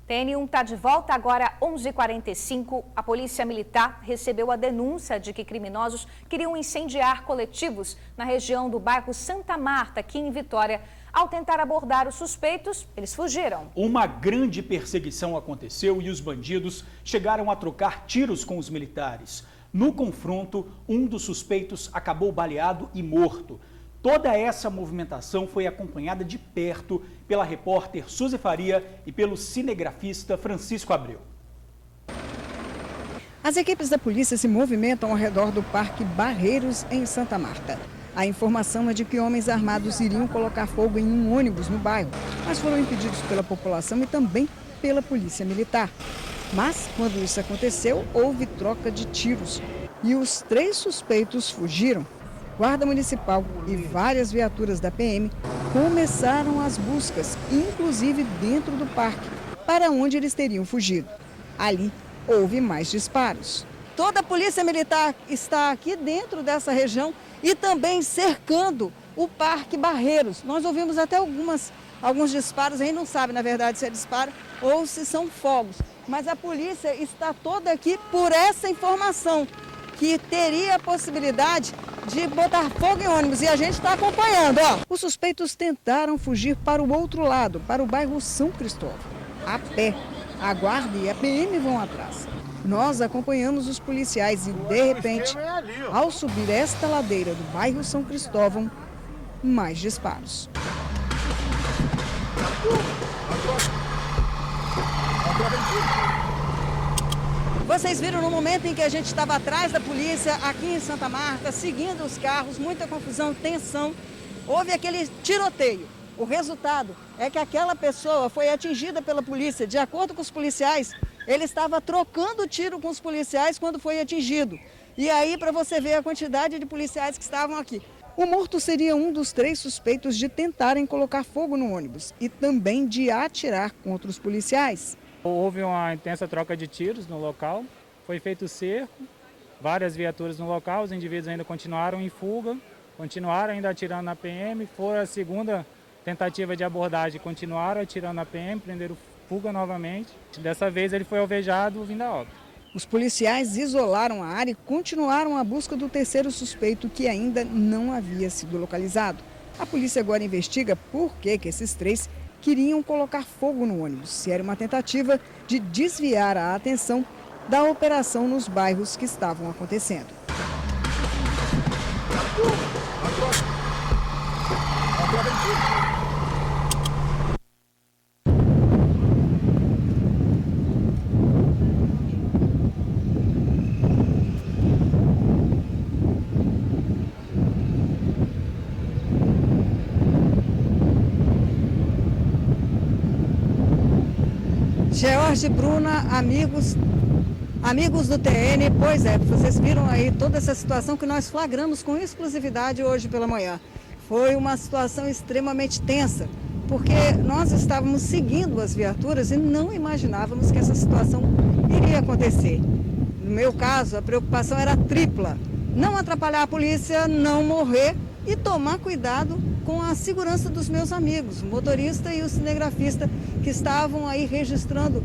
TN1 está de volta agora, 11h45. A Polícia Militar recebeu a denúncia de que criminosos queriam incendiar coletivos na região do bairro Santa Marta, aqui em Vitória. Ao tentar abordar os suspeitos, eles fugiram. Uma grande perseguição aconteceu e os bandidos chegaram a trocar tiros com os militares. No confronto, um dos suspeitos acabou baleado e morto. Toda essa movimentação foi acompanhada de perto pela repórter Suzy Faria e pelo cinegrafista Francisco Abreu. As equipes da polícia se movimentam ao redor do Parque Barreiros, em Santa Marta. A informação é de que homens armados iriam colocar fogo em um ônibus no bairro, mas foram impedidos pela população e também pela polícia militar. Mas, quando isso aconteceu, houve troca de tiros e os 3 suspeitos fugiram. Guarda Municipal e várias viaturas da PM começaram as buscas, inclusive dentro do parque, para onde eles teriam fugido. Ali, houve mais disparos. Toda a Polícia Militar está aqui dentro dessa região e também cercando o Parque Barreiros. Nós ouvimos até alguns disparos, a gente não sabe, na verdade, se é disparo ou se são fogos. Mas a polícia está toda aqui por essa informação, que teria a possibilidade de botar fogo em ônibus, e a gente está acompanhando, ó. Os suspeitos tentaram fugir para o outro lado, para o bairro São Cristóvão, a pé. A guarda e a PM vão atrás. Nós acompanhamos os policiais e, de repente, ao subir esta ladeira do bairro São Cristóvão, mais disparos. Vocês viram no momento em que a gente estava atrás da polícia, aqui em Santa Marta, seguindo os carros, muita confusão, tensão. Houve aquele tiroteio. O resultado é que aquela pessoa foi atingida pela polícia. De acordo com os policiais, ele estava trocando tiro com os policiais quando foi atingido. E aí, para você ver a quantidade de policiais que estavam aqui. O morto seria um dos 3 suspeitos de tentarem colocar fogo no ônibus e também de atirar contra os policiais. Houve uma intensa troca de tiros no local, foi feito cerco, várias viaturas no local, os indivíduos ainda continuaram em fuga, continuaram ainda atirando na PM, foi a segunda tentativa de abordagem, continuaram atirando na PM, prenderam fuga novamente. Dessa vez ele foi alvejado vindo a óbito. Os policiais isolaram a área e continuaram a busca do terceiro suspeito, que ainda não havia sido localizado. A polícia agora investiga por que esses 3 queriam colocar fogo no ônibus, se era uma tentativa de desviar a atenção da operação nos bairros que estavam acontecendo. George, Bruna, amigos do TN, pois é, vocês viram aí toda essa situação que nós flagramos com exclusividade hoje pela manhã. Foi uma situação extremamente tensa, porque nós estávamos seguindo as viaturas e não imaginávamos que essa situação iria acontecer. No meu caso, a preocupação era tripla: não atrapalhar a polícia, não morrer e tomar cuidado com a segurança dos meus amigos, o motorista e o cinegrafista, que estavam aí registrando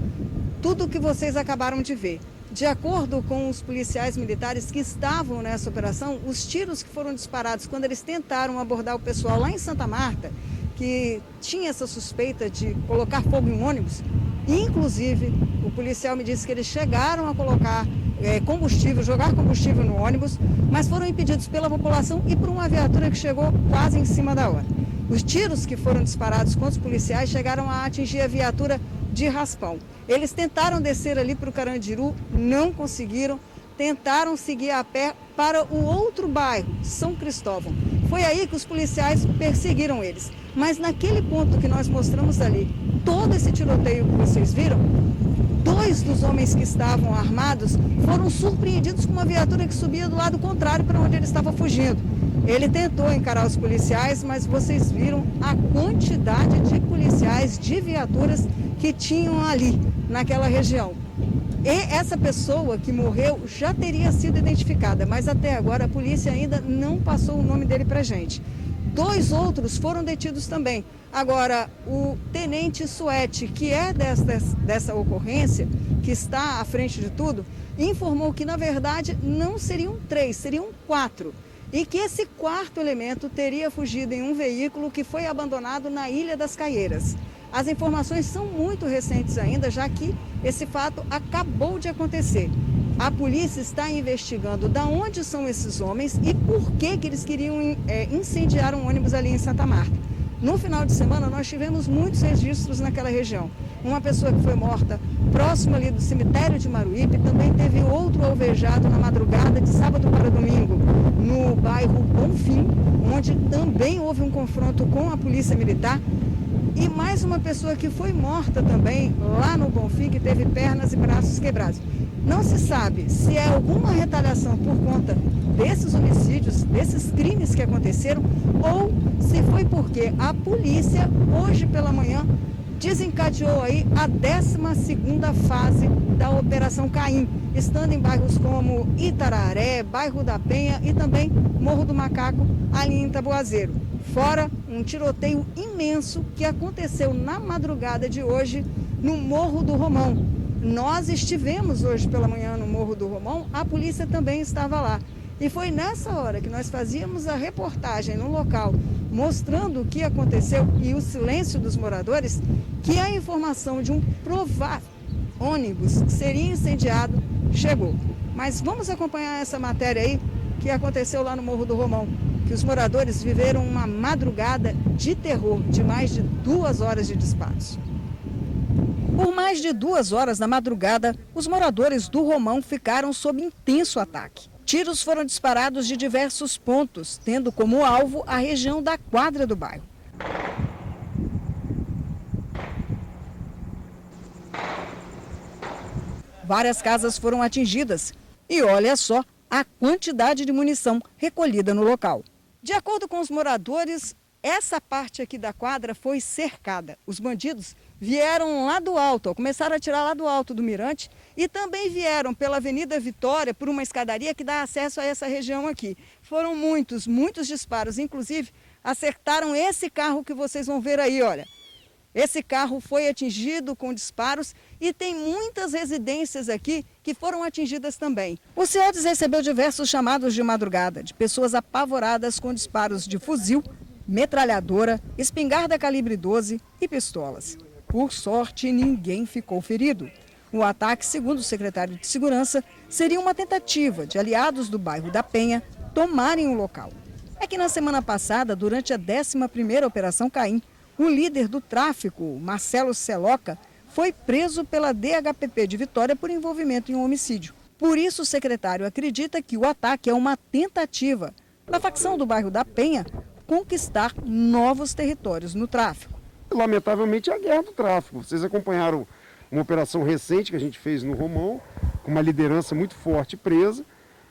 tudo o que vocês acabaram de ver. De acordo com os policiais militares que estavam nessa operação, os tiros que foram disparados quando eles tentaram abordar o pessoal lá em Santa Marta, que tinha essa suspeita de colocar fogo em um ônibus, inclusive o policial me disse que eles chegaram a colocar jogar combustível no ônibus, mas foram impedidos pela população e por uma viatura que chegou quase em cima da hora. Os tiros que foram disparados contra os policiais chegaram a atingir a viatura de raspão. Eles tentaram descer ali para o Carandiru, não conseguiram, tentaram seguir a pé para o outro bairro, São Cristóvão. Foi aí que os policiais perseguiram eles. Mas naquele ponto que nós mostramos ali, todo esse tiroteio que vocês viram, 2 dos homens que estavam armados foram surpreendidos com uma viatura que subia do lado contrário para onde ele estava fugindo. Ele tentou encarar os policiais, mas vocês viram a quantidade de policiais, de viaturas que tinham ali, naquela região. E essa pessoa que morreu já teria sido identificada, mas até agora a polícia ainda não passou o nome dele para a gente. 2 outros foram detidos também. Agora, o tenente Suete, que é dessa ocorrência, que está à frente de tudo, informou que, na verdade, não seriam 3, seriam 4. E que esse 4º elemento teria fugido em um veículo que foi abandonado na Ilha das Caieiras. As informações são muito recentes ainda, já que esse fato acabou de acontecer. A polícia está investigando de onde são esses homens e por que eles queriam incendiar um ônibus ali em Santa Marta. No final de semana, nós tivemos muitos registros naquela região. Uma pessoa que foi morta próximo ali do cemitério de Maruípe, também teve outro alvejado na madrugada de sábado para domingo, no bairro Bonfim, onde também houve um confronto com a polícia militar. E mais uma pessoa que foi morta também lá no Bonfim, que teve pernas e braços quebrados. Não se sabe se é alguma retaliação por conta desses homicídios, desses crimes que aconteceram, ou se foi porque a polícia, hoje pela manhã, desencadeou aí a 12ª fase da Operação Caim, estando em bairros como Itararé, Bairro da Penha e também Morro do Macaco, ali em Taboazeiro. Fora um tiroteio imenso que aconteceu na madrugada de hoje no Morro do Romão. Nós estivemos hoje pela manhã no Morro do Romão, a polícia também estava lá. E foi nessa hora que nós fazíamos a reportagem no local, mostrando o que aconteceu e o silêncio dos moradores, que a informação de um provável ônibus que seria incendiado chegou. Mas vamos acompanhar essa matéria aí que aconteceu lá no Morro do Romão, que os moradores viveram uma madrugada de terror de mais de 2 horas de disparos. Por mais de 2 horas da madrugada, os moradores do Romão ficaram sob intenso ataque. Tiros foram disparados de diversos pontos, tendo como alvo a região da quadra do bairro. Várias casas foram atingidas e olha só a quantidade de munição recolhida no local. De acordo com os moradores, essa parte aqui da quadra foi cercada. Os bandidos vieram lá do alto, começaram a atirar lá do alto do mirante e também vieram pela Avenida Vitória por uma escadaria que dá acesso a essa região aqui. Foram muitos disparos, inclusive acertaram esse carro que vocês vão ver aí, olha. Esse carro foi atingido com disparos e tem muitas residências aqui que foram atingidas também. O CIODES recebeu diversos chamados de madrugada de pessoas apavoradas com disparos de fuzil, metralhadora, espingarda calibre 12 e pistolas. Por sorte, ninguém ficou ferido. O ataque, segundo o secretário de Segurança, seria uma tentativa de aliados do bairro da Penha tomarem o local. É que na semana passada, durante a 11ª Operação Caim, o líder do tráfico, Marcelo Celoca, foi preso pela DHPP de Vitória por envolvimento em um homicídio. Por isso, o secretário acredita que o ataque é uma tentativa da facção do bairro da Penha conquistar novos territórios no tráfico. Lamentavelmente, é a guerra do tráfico. Vocês acompanharam uma operação recente que a gente fez no Romão, com uma liderança muito forte presa.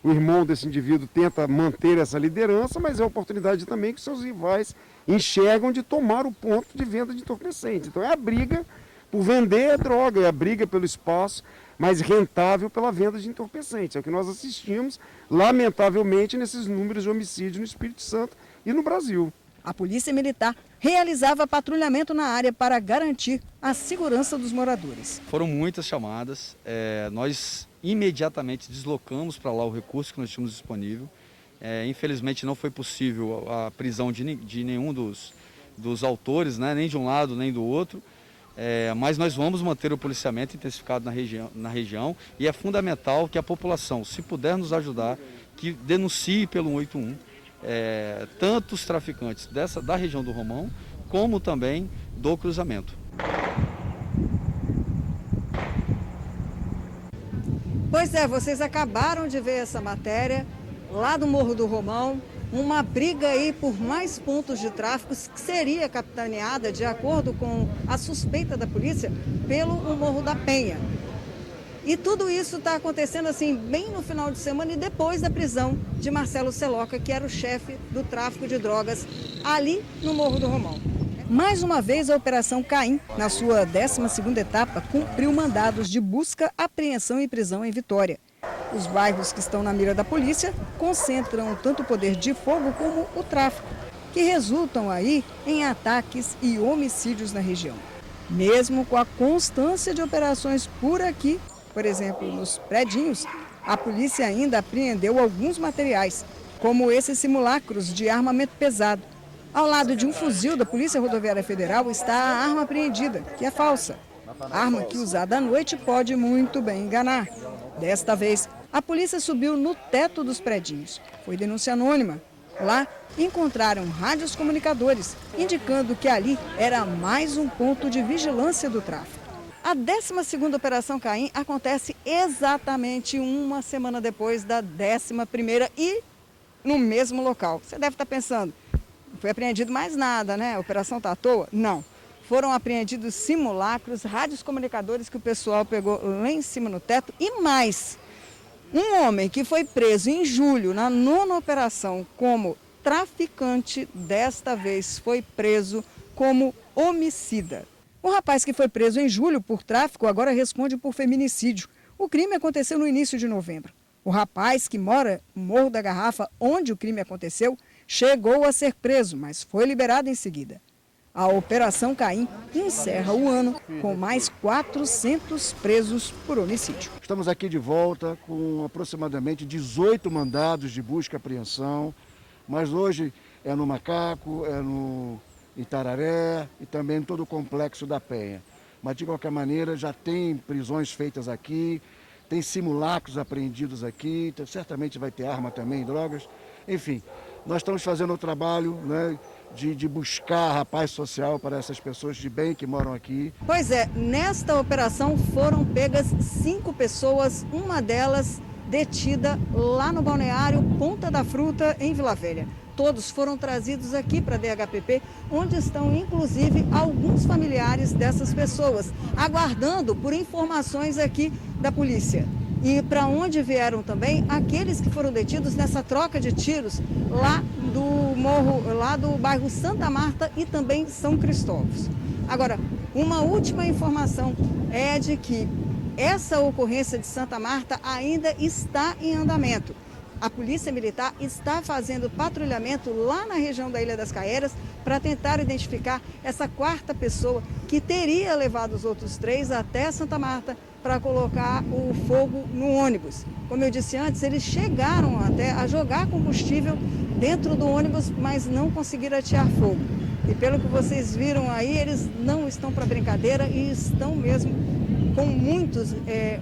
O irmão desse indivíduo tenta manter essa liderança, mas é a oportunidade também que seus rivais enxergam de tomar o ponto de venda de entorpecentes. Então é a briga por vender droga, é a briga pelo espaço mais rentável pela venda de entorpecentes. É o que nós assistimos, lamentavelmente, nesses números de homicídio no Espírito Santo e no Brasil. A Polícia Militar realizava patrulhamento na área para garantir a segurança dos moradores. Foram muitas chamadas, nós imediatamente deslocamos para lá o recurso que nós tínhamos disponível. Infelizmente não foi possível a prisão de nenhum dos autores, né, nem de um lado nem do outro, mas nós vamos manter o policiamento intensificado na região e é fundamental que a população, se puder nos ajudar, que denuncie pelo 181, tanto os traficantes da região do Romão, como também do cruzamento. Pois é, vocês acabaram de ver essa matéria lá do Morro do Romão, uma briga aí por mais pontos de tráfico que seria capitaneada, de acordo com a suspeita da polícia, pelo Morro da Penha. E tudo isso está acontecendo assim, bem no final de semana e depois da prisão de Marcelo Celoca, que era o chefe do tráfico de drogas ali no Morro do Romão. Mais uma vez, a Operação Caim, na sua 12ª etapa, cumpriu mandados de busca, apreensão e prisão em Vitória. Os bairros que estão na mira da polícia concentram tanto o poder de fogo como o tráfico. que resultam aí em ataques e homicídios na região. Mesmo com a constância de operações por aqui, por exemplo, nos predinhos, a polícia ainda apreendeu alguns materiais, como esses simulacros de armamento pesado. Ao lado de um fuzil da Polícia Rodoviária Federal está a arma apreendida, que é falsa. Arma que, usada à noite, pode muito bem enganar. Desta vez, a polícia subiu no teto dos predinhos. Foi denúncia anônima. Lá, encontraram rádios comunicadores, indicando que ali era mais um ponto de vigilância do tráfico. A 12ª Operação Caim acontece exatamente uma semana depois da 11ª e no mesmo local. Você deve estar pensando, não foi apreendido mais nada, né? A operação está à toa? Não. Foram apreendidos simulacros, rádios comunicadores que o pessoal pegou lá em cima no teto e mais. Um homem que foi preso em julho na 9ª operação como traficante, desta vez foi preso como homicida. O rapaz que foi preso em julho por tráfico agora responde por feminicídio. O crime aconteceu no início de novembro. O rapaz que mora no Morro da Garrafa, onde o crime aconteceu, chegou a ser preso, mas foi liberado em seguida. A Operação Caim encerra o ano com mais 400 presos por homicídio. Estamos aqui de volta com aproximadamente 18 mandados de busca e apreensão, mas hoje é no Macaco, é no Itararé e também em todo o complexo da Penha. Mas de qualquer maneira já tem prisões feitas aqui, tem simulacros apreendidos aqui, então, certamente vai ter arma também, drogas. Enfim, nós estamos fazendo o trabalho, né, de buscar a paz social para essas pessoas de bem que moram aqui. Pois é, nesta operação foram pegas 5 pessoas, uma delas detida lá no balneário Ponta da Fruta, em Vila Velha. Todos foram trazidos aqui para a DHPP, onde estão inclusive alguns familiares dessas pessoas, aguardando por informações aqui da polícia. E para onde vieram também aqueles que foram detidos nessa troca de tiros lá do morro, lá do bairro Santa Marta e também São Cristóvão. Agora, uma última informação é de que essa ocorrência de Santa Marta ainda está em andamento. A Polícia Militar está fazendo patrulhamento lá na região da Ilha das Caeiras para tentar identificar essa 4ª pessoa que teria levado os outros 3 até Santa Marta para colocar o fogo no ônibus. Como eu disse antes, eles chegaram até a jogar combustível dentro do ônibus, mas não conseguiram atear fogo. E pelo que vocês viram aí, eles não estão para brincadeira e estão mesmo com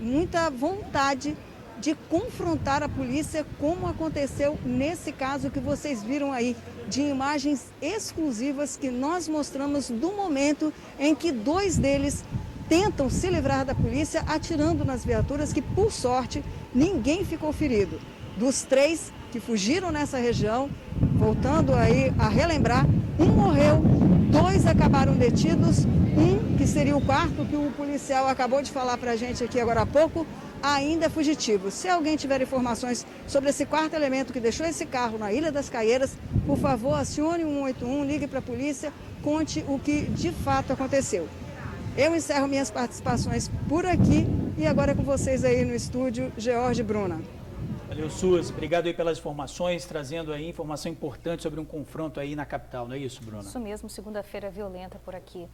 muita vontade de confrontar a polícia, como aconteceu nesse caso que vocês viram aí, de imagens exclusivas que nós mostramos do momento em que 2 deles tentam se livrar da polícia atirando nas viaturas, que por sorte ninguém ficou ferido. Dos 3 que fugiram nessa região, voltando aí a relembrar, um morreu, 2 acabaram detidos, um, que seria o 4º, que o policial acabou de falar para a gente aqui agora há pouco, ainda é fugitivo. Se alguém tiver informações sobre esse 4º elemento que deixou esse carro na Ilha das Caeiras, por favor, acione o 181, ligue para a polícia, conte o que de fato aconteceu. Eu encerro minhas participações por aqui e agora é com vocês aí no estúdio, George Bruna. Valeu, Suzy. Obrigado aí pelas informações, trazendo aí informação importante sobre um confronto aí na capital, não é isso, Bruna? Isso mesmo, segunda-feira violenta por aqui.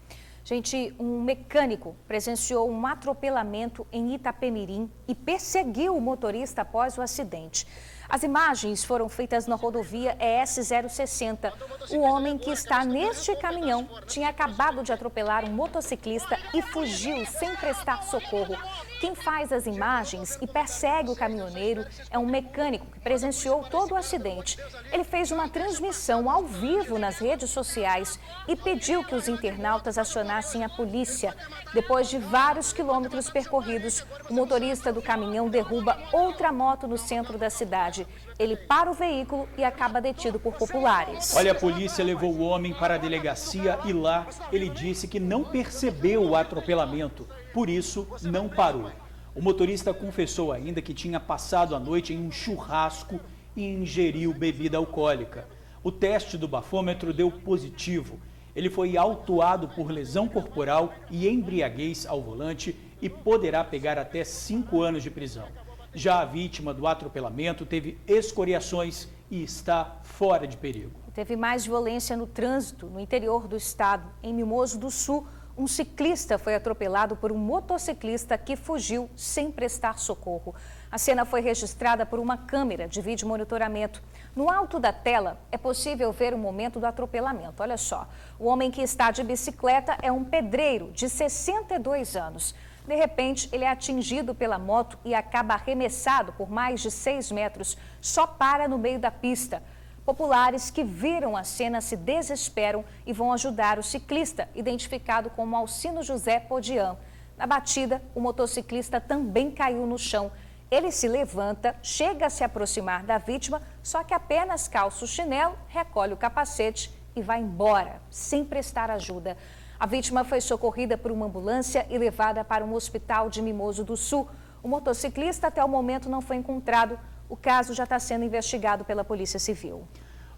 Gente, um mecânico presenciou um atropelamento em Itapemirim e perseguiu o motorista após o acidente. As imagens foram feitas na rodovia ES-060. O homem que está neste caminhão tinha acabado de atropelar um motociclista e fugiu sem prestar socorro. Quem faz as imagens e persegue o caminhoneiro é um mecânico que presenciou todo o acidente. Ele fez uma transmissão ao vivo nas redes sociais e pediu que os internautas acionassem a polícia. Depois de vários quilômetros percorridos, o motorista do caminhão derruba outra moto no centro da cidade. Ele para o veículo e acaba detido por populares. Olha, a polícia levou o homem para a delegacia e lá ele disse que não percebeu o atropelamento, por isso não parou. O motorista confessou ainda que tinha passado a noite em um churrasco e ingeriu bebida alcoólica. O teste do bafômetro deu positivo. Ele foi autuado por lesão corporal e embriaguez ao volante e poderá pegar até 5 anos de prisão. Já a vítima do atropelamento teve escoriações e está fora de perigo. Teve mais violência no trânsito no interior do estado. Em Mimoso do Sul, um ciclista foi atropelado por um motociclista que fugiu sem prestar socorro. A cena foi registrada por uma câmera de vídeo monitoramento. No alto da tela, é possível ver o momento do atropelamento. Olha só, o homem que está de bicicleta é um pedreiro de 62 anos. De repente, ele é atingido pela moto e acaba arremessado por mais de 6 metros. Só para no meio da pista. Populares que viram a cena se desesperam e vão ajudar o ciclista, identificado como Alcino José Podian. Na batida, o motociclista também caiu no chão. Ele se levanta, chega a se aproximar da vítima, só que apenas calça o chinelo, recolhe o capacete e vai embora, sem prestar ajuda. A vítima foi socorrida por uma ambulância e levada para um hospital de Mimoso do Sul. O motociclista até o momento não foi encontrado. O caso já está sendo investigado pela Polícia Civil.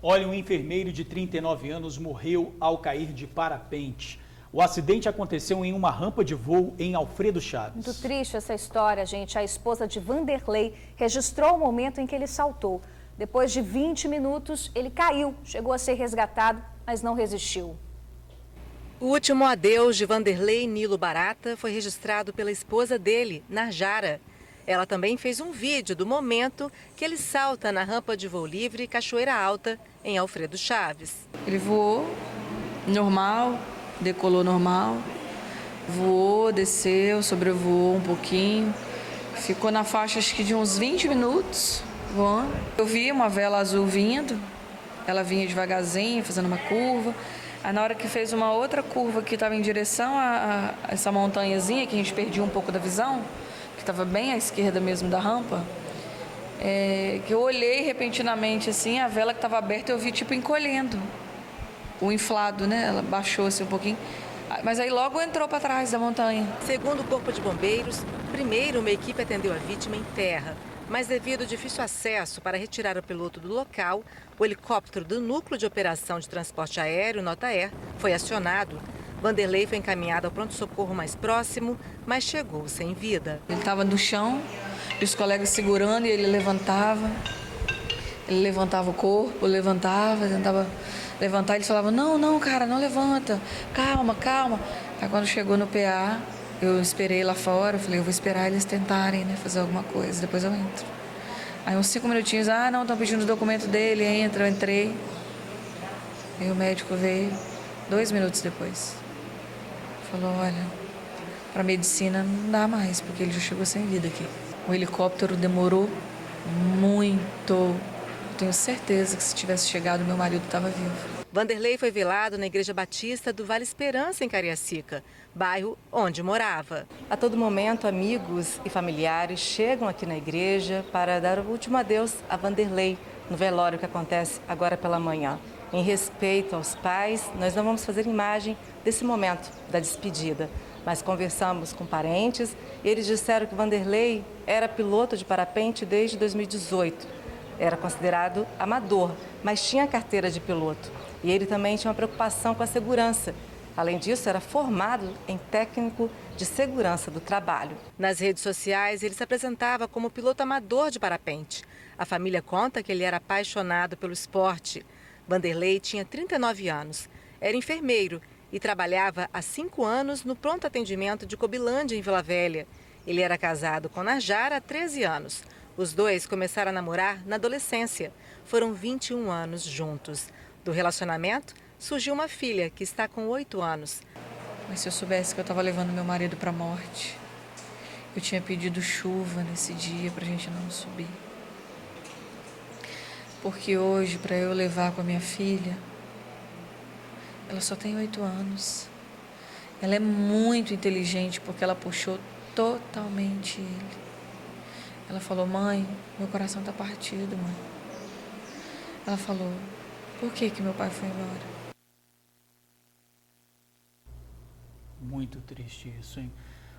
Olha, um enfermeiro de 39 anos morreu ao cair de parapente. O acidente aconteceu em uma rampa de voo em Alfredo Chaves. Muito triste essa história, gente. A esposa de Vanderlei registrou o momento em que ele saltou. Depois de 20 minutos, ele caiu, chegou a ser resgatado, mas não resistiu. O último adeus de Vanderlei Nilo Barata foi registrado pela esposa dele, Narjara. Ela também fez um vídeo do momento que ele salta na rampa de voo livre Cachoeira Alta, em Alfredo Chaves. Ele voou normal, decolou normal, voou, desceu, sobrevoou um pouquinho, ficou na faixa acho que de uns 20 minutos voando. Eu vi uma vela azul vindo, ela vinha devagarzinho, fazendo uma curva. Aí na hora que fez uma outra curva que estava em direção a essa montanhazinha, que a gente perdia um pouco da visão, que estava bem à esquerda mesmo da rampa, que eu olhei repentinamente assim, a vela que estava aberta eu vi tipo encolhendo, o inflado, né? Ela baixou assim um pouquinho, mas aí logo entrou para trás da montanha. Segundo o Corpo de Bombeiros, primeiro uma equipe atendeu a vítima em terra, mas devido ao difícil acesso para retirar o piloto do local, o helicóptero do Núcleo de Operação de Transporte Aéreo, Notaer, foi acionado. Vanderlei foi encaminhado ao pronto-socorro mais próximo, mas chegou sem vida. Ele estava no chão, e os colegas segurando, e ele levantava o corpo, tentava levantar, eles falavam, não, cara, não levanta, calma. Aí quando chegou no PA, eu esperei lá fora, eu falei, eu vou esperar eles tentarem, né, fazer alguma coisa, depois eu entro. Aí uns 5 minutinhos, não, estão pedindo o documento dele, entra, eu entrei. Aí o médico veio 2 minutos depois. Falou, olha, para medicina não dá mais, porque ele já chegou sem vida aqui. O helicóptero demorou muito. Eu tenho certeza que se tivesse chegado, meu marido estava vivo. Vanderlei foi velado na Igreja Batista do Vale Esperança, em Cariacica, bairro onde morava. A todo momento, amigos e familiares chegam aqui na igreja para dar o último adeus a Vanderlei, no velório que acontece agora pela manhã. Em respeito aos pais, nós não vamos fazer imagem desse momento da despedida, mas conversamos com parentes e eles disseram que Vanderlei era piloto de parapente desde 2018. Era considerado amador, mas tinha carteira de piloto. E ele também tinha uma preocupação com a segurança. Além disso, era formado em técnico de segurança do trabalho. Nas redes sociais, ele se apresentava como piloto amador de parapente. A família conta que ele era apaixonado pelo esporte. Vanderlei tinha 39 anos, era enfermeiro e trabalhava há 5 anos no pronto atendimento de Cobilândia, em Vila Velha. Ele era casado com Narjara há 13 anos. Os dois começaram a namorar na adolescência. Foram 21 anos juntos. Do relacionamento, surgiu uma filha que está com 8 anos. Mas se eu soubesse que eu estava levando meu marido para a morte, eu tinha pedido chuva nesse dia para a gente não subir. Porque hoje, para eu levar com a minha filha, ela só tem 8 anos. Ela é muito inteligente porque ela puxou totalmente ele. Ela falou, mãe, meu coração está partido, mãe. Ela falou, por que meu pai foi embora? Muito triste isso, hein?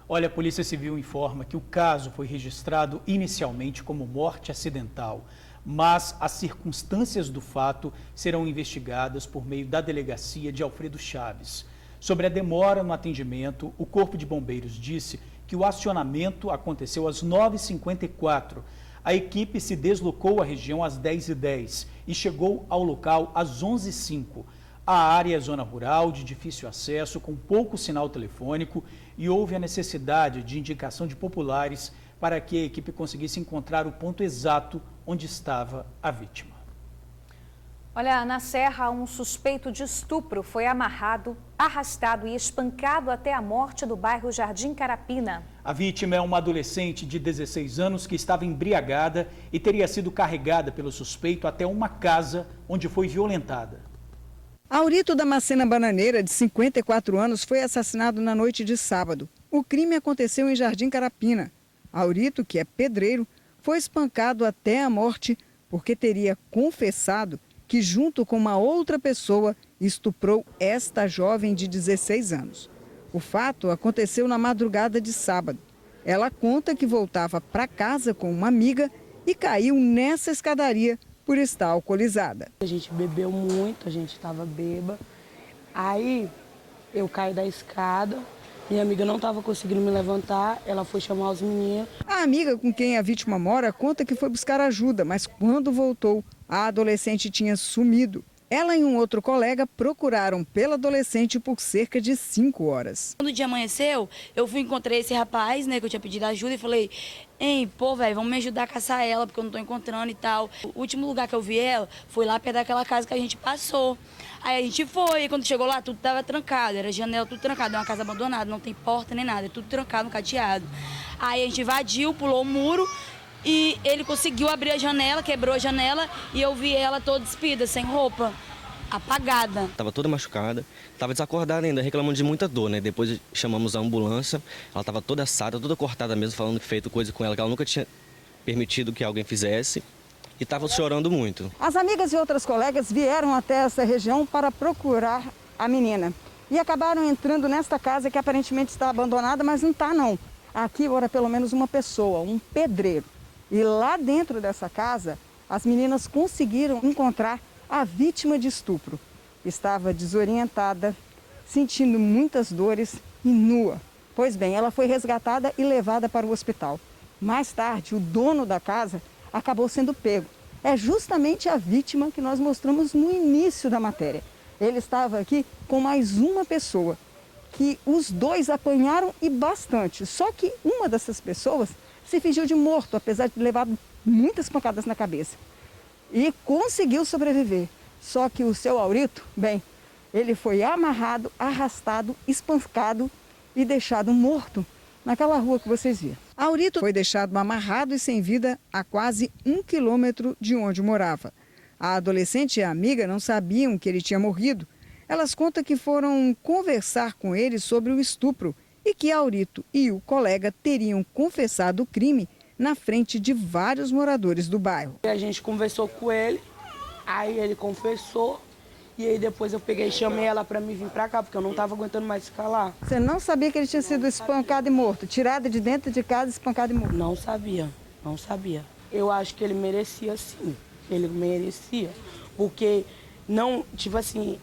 Olha, a Polícia Civil informa que o caso foi registrado inicialmente como morte acidental, mas as circunstâncias do fato serão investigadas por meio da Delegacia de Alfredo Chaves. Sobre a demora no atendimento, o Corpo de Bombeiros disse que o acionamento aconteceu às 9h54. A equipe se deslocou à região às 10h10 e chegou ao local às 11h05. A área é zona rural, de difícil acesso, com pouco sinal telefônico e houve a necessidade de indicação de populares para que a equipe conseguisse encontrar o ponto exato onde estava a vítima. Olha, na Serra, um suspeito de estupro foi amarrado, arrastado e espancado até a morte do bairro Jardim Carapina. A vítima é uma adolescente de 16 anos que estava embriagada e teria sido carregada pelo suspeito até uma casa onde foi violentada. Aurito Damascena Bananeira, de 54 anos, foi assassinado na noite de sábado. O crime aconteceu em Jardim Carapina. Aurito, que é pedreiro, foi espancado até a morte porque teria confessado que, junto com uma outra pessoa, estuprou esta jovem de 16 anos. O fato aconteceu na madrugada de sábado. Ela conta que voltava para casa com uma amiga e caiu nessa escadaria por estar alcoolizada. A gente bebeu muito, a gente estava bêbada. Aí eu caí da escada, minha amiga não estava conseguindo me levantar, ela foi chamar os meninos. A amiga com quem a vítima mora conta que foi buscar ajuda, mas quando voltou, a adolescente tinha sumido. Ela e um outro colega procuraram pela adolescente por cerca de 5 horas. Quando o dia amanheceu, eu encontrei esse rapaz, né, que eu tinha pedido ajuda e falei, hein, pô, velho, vamos me ajudar a caçar ela, porque eu não tô encontrando e tal. O último lugar que eu vi ela foi lá perto daquela casa que a gente passou. Aí a gente foi, e quando chegou lá, tudo tava trancado, era janela tudo trancado, é uma casa abandonada, não tem porta nem nada, é tudo trancado, cadeado. Aí a gente invadiu, pulou o muro e ele conseguiu abrir a janela, quebrou a janela e eu vi ela toda despida, sem roupa, apagada. Tava toda machucada, tava desacordada ainda, reclamando de muita dor, né? Depois chamamos a ambulância, ela tava toda assada, toda cortada mesmo, falando que feito coisa com ela que ela nunca tinha permitido que alguém fizesse. E estava chorando muito. As amigas e outras colegas vieram até essa região para procurar a menina. E acabaram entrando nesta casa que aparentemente está abandonada, mas não está não. Aqui mora pelo menos uma pessoa, um pedreiro. E lá dentro dessa casa, as meninas conseguiram encontrar a vítima de estupro. Estava desorientada, sentindo muitas dores e nua. Pois bem, ela foi resgatada e levada para o hospital. Mais tarde, o dono da casa acabou sendo pego. É justamente a vítima que nós mostramos no início da matéria. Ele estava aqui com mais uma pessoa, que os dois apanharam e bastante. Só que uma dessas pessoas se fingiu de morto, apesar de ter levado muitas pancadas na cabeça. E conseguiu sobreviver. Só que o seu Aurito, bem, ele foi amarrado, arrastado, espancado e deixado morto naquela rua que vocês viram. Aurito foi deixado amarrado e sem vida a quase 1 quilômetro de onde morava. A adolescente e a amiga não sabiam que ele tinha morrido. Elas contam que foram conversar com ele sobre o estupro e que Aurito e o colega teriam confessado o crime na frente de vários moradores do bairro. A gente conversou com ele, aí ele confessou. E aí depois eu peguei e chamei ela para me vir para cá, porque eu não estava aguentando mais ficar lá. Você não sabia que ele tinha sido espancado e morto? Tirado de dentro de casa, espancado e morto? Não sabia, não sabia. Eu acho que ele merecia sim, ele merecia. Porque não, tipo assim,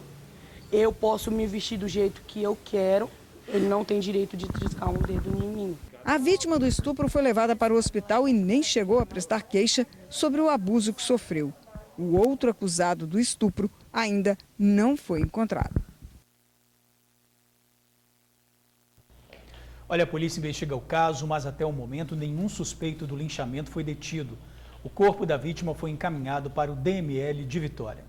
eu posso me vestir do jeito que eu quero, ele não tem direito de triscar um dedo em mim. A vítima do estupro foi levada para o hospital e nem chegou a prestar queixa sobre o abuso que sofreu. O outro acusado do estupro ainda não foi encontrado. Olha, a polícia investiga o caso, mas até o momento nenhum suspeito do linchamento foi detido. O corpo da vítima foi encaminhado para o DML de Vitória.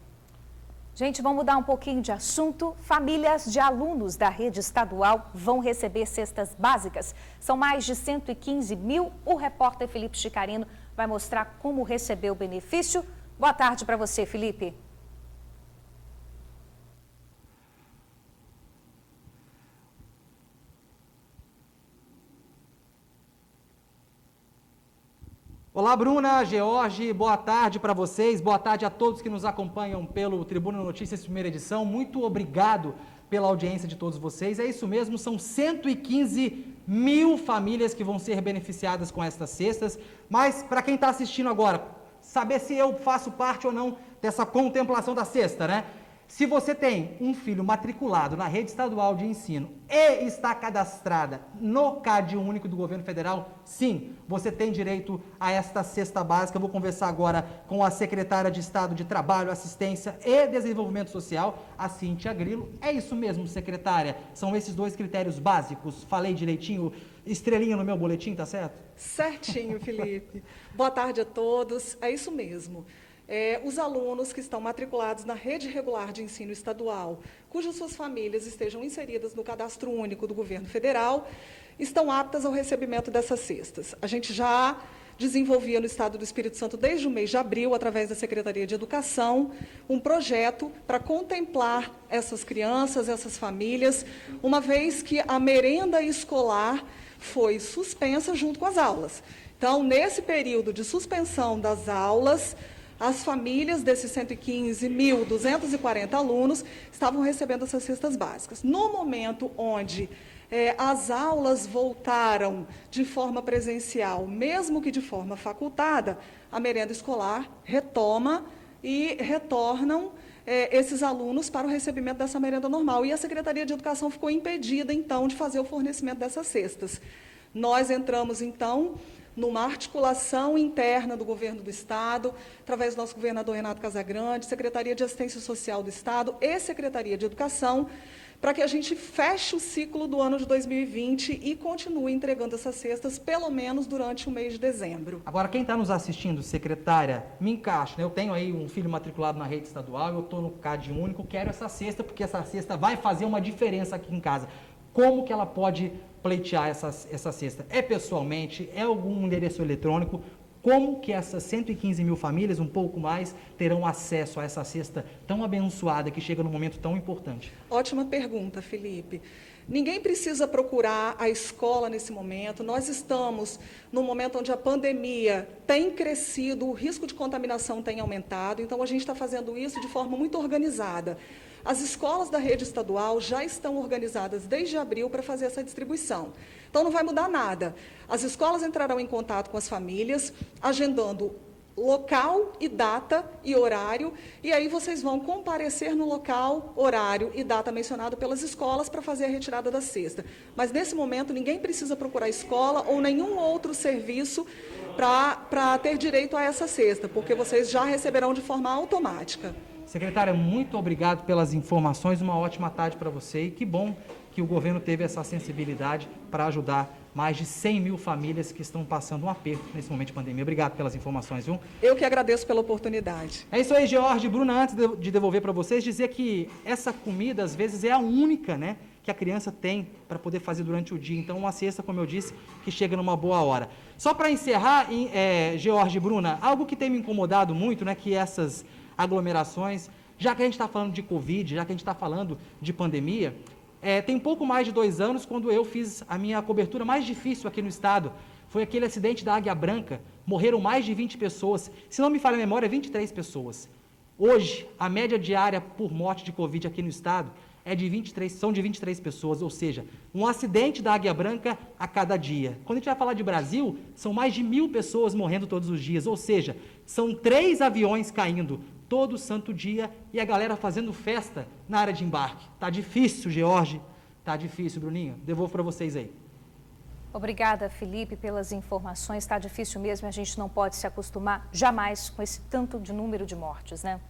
Gente, vamos mudar um pouquinho de assunto. Famílias de alunos da rede estadual vão receber cestas básicas. São mais de 115 mil. O repórter Felipe Chicarino vai mostrar como receber o benefício. Boa tarde para você, Felipe. Olá, Bruna, George, boa tarde para vocês, boa tarde a todos que nos acompanham pelo Tribuna Notícias, primeira edição. Muito obrigado pela audiência de todos vocês. É isso mesmo, são 115 mil famílias que vão ser beneficiadas com estas cestas. Mas, para quem está assistindo agora, saber se eu faço parte ou não dessa contemplação da cesta, né? Se você tem um filho matriculado na rede estadual de ensino e está cadastrada no CAD único do governo federal, sim, você tem direito a esta cesta básica. Eu vou conversar agora com a secretária de Estado de Trabalho, Assistência e Desenvolvimento Social, a Cíntia Grilo. É isso mesmo, secretária? São esses 2 critérios básicos? Falei direitinho? Estrelinha no meu boletim, tá certo? Certinho, Felipe. Boa tarde a todos. É isso mesmo. Os alunos que estão matriculados na rede regular de ensino estadual, cujas suas famílias estejam inseridas no cadastro único do governo federal, estão aptas ao recebimento dessas cestas. A gente já desenvolvia no Estado do Espírito Santo, desde o mês de abril, através da Secretaria de Educação, um projeto para contemplar essas crianças, essas famílias, uma vez que a merenda escolar foi suspensa junto com as aulas. Então, nesse período de suspensão das aulas, as famílias desses 115.240 alunos estavam recebendo essas cestas básicas. No momento onde as aulas voltaram de forma presencial, mesmo que de forma facultada, a merenda escolar retoma e retornam esses alunos para o recebimento dessa merenda normal. E a Secretaria de Educação ficou impedida, então, de fazer o fornecimento dessas cestas. Nós entramos, então, numa articulação interna do governo do Estado, através do nosso governador Renato Casagrande, Secretaria de Assistência Social do Estado e Secretaria de Educação, para que a gente feche o ciclo do ano de 2020 e continue entregando essas cestas, pelo menos durante o mês de dezembro. Agora, quem está nos assistindo, secretária, me encaixa, né? Eu tenho aí um filho matriculado na rede estadual, eu estou no CAD único, quero essa cesta, porque essa cesta vai fazer uma diferença aqui em casa. Como que ela pode pleitear essa cesta? É pessoalmente? É algum endereço eletrônico? Como que essas 115 mil famílias, um pouco mais, terão acesso a essa cesta tão abençoada que chega num momento tão importante? Ótima pergunta, Felipe. Ninguém precisa procurar a escola nesse momento. Nós estamos num momento onde a pandemia tem crescido, o risco de contaminação tem aumentado, então a gente está fazendo isso de forma muito organizada. As escolas da rede estadual já estão organizadas desde abril para fazer essa distribuição. Então, não vai mudar nada. As escolas entrarão em contato com as famílias, agendando local e data e horário, e aí vocês vão comparecer no local, horário e data mencionado pelas escolas para fazer a retirada da cesta. Mas, nesse momento, ninguém precisa procurar escola ou nenhum outro serviço para ter direito a essa cesta, porque vocês já receberão de forma automática. Secretária, muito obrigado pelas informações, uma ótima tarde para você e que bom que o governo teve essa sensibilidade para ajudar mais de 100 mil famílias que estão passando um aperto nesse momento de pandemia. Obrigado pelas informações, viu? Eu que agradeço pela oportunidade. É isso aí, George e Bruna, antes de devolver para vocês, dizer que essa comida, às vezes, é a única, né, que a criança tem para poder fazer durante o dia. Então, uma cesta, como eu disse, que chega numa boa hora. Só para encerrar, George e Bruna, algo que tem me incomodado muito, né, que essas aglomerações, já que a gente está falando de Covid, já que a gente está falando de pandemia, tem pouco mais de 2 anos, quando eu fiz a minha cobertura mais difícil aqui no estado, foi aquele acidente da Águia Branca, morreram mais de 20 pessoas, se não me falha a memória, 23 pessoas. Hoje, a média diária por morte de Covid aqui no estado são de 23 pessoas, ou seja, um acidente da Águia Branca a cada dia. Quando a gente vai falar de Brasil, são mais de 1.000 pessoas morrendo todos os dias, ou seja, são 3 aviões caindo todo santo dia e a galera fazendo festa na área de embarque. Tá difícil, George. Tá difícil, Bruninho. Devolvo para vocês aí. Obrigada, Felipe, pelas informações. Está difícil mesmo, a gente não pode se acostumar jamais com esse tanto de número de mortes, né?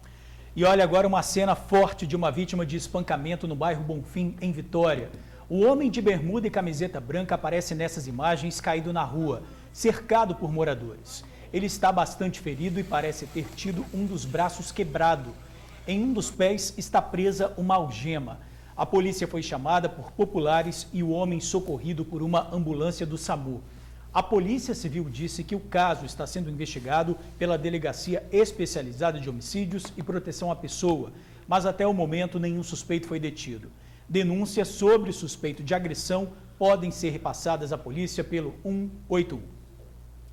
E olha agora uma cena forte de uma vítima de espancamento no bairro Bonfim, em Vitória. O homem de bermuda e camiseta branca aparece nessas imagens caído na rua, cercado por moradores. Ele está bastante ferido e parece ter tido um dos braços quebrado. Em um dos pés está presa uma algema. A polícia foi chamada por populares e o homem socorrido por uma ambulância do SAMU. A Polícia Civil disse que o caso está sendo investigado pela Delegacia Especializada de Homicídios e Proteção à Pessoa, mas até o momento nenhum suspeito foi detido. Denúncias sobre suspeito de agressão podem ser repassadas à polícia pelo 181.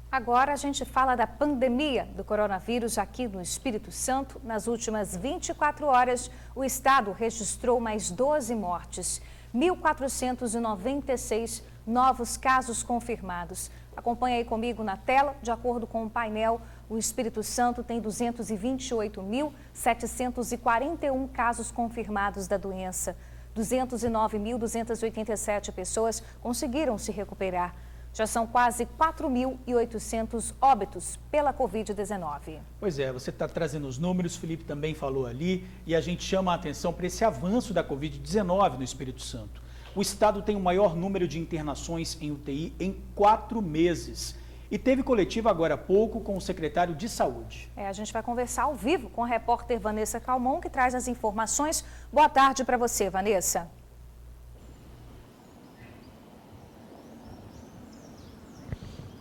Agora a gente fala da pandemia do coronavírus aqui no Espírito Santo. Nas últimas 24 horas, o estado registrou mais 12 mortes, 1.496 novos casos confirmados. Acompanhe aí comigo na tela. De acordo com o painel, o Espírito Santo tem 228.741 casos confirmados da doença. 209.287 pessoas conseguiram se recuperar. Já são quase 4.800 óbitos pela Covid-19. Pois é, você está trazendo os números, o Felipe também falou ali, e a gente chama a atenção para esse avanço da Covid-19 no Espírito Santo. O estado tem o maior número de internações em UTI em 4 meses. E teve coletiva agora há pouco com o secretário de Saúde. A gente vai conversar ao vivo com a repórter Vanessa Calmon, que traz as informações. Boa tarde para você, Vanessa.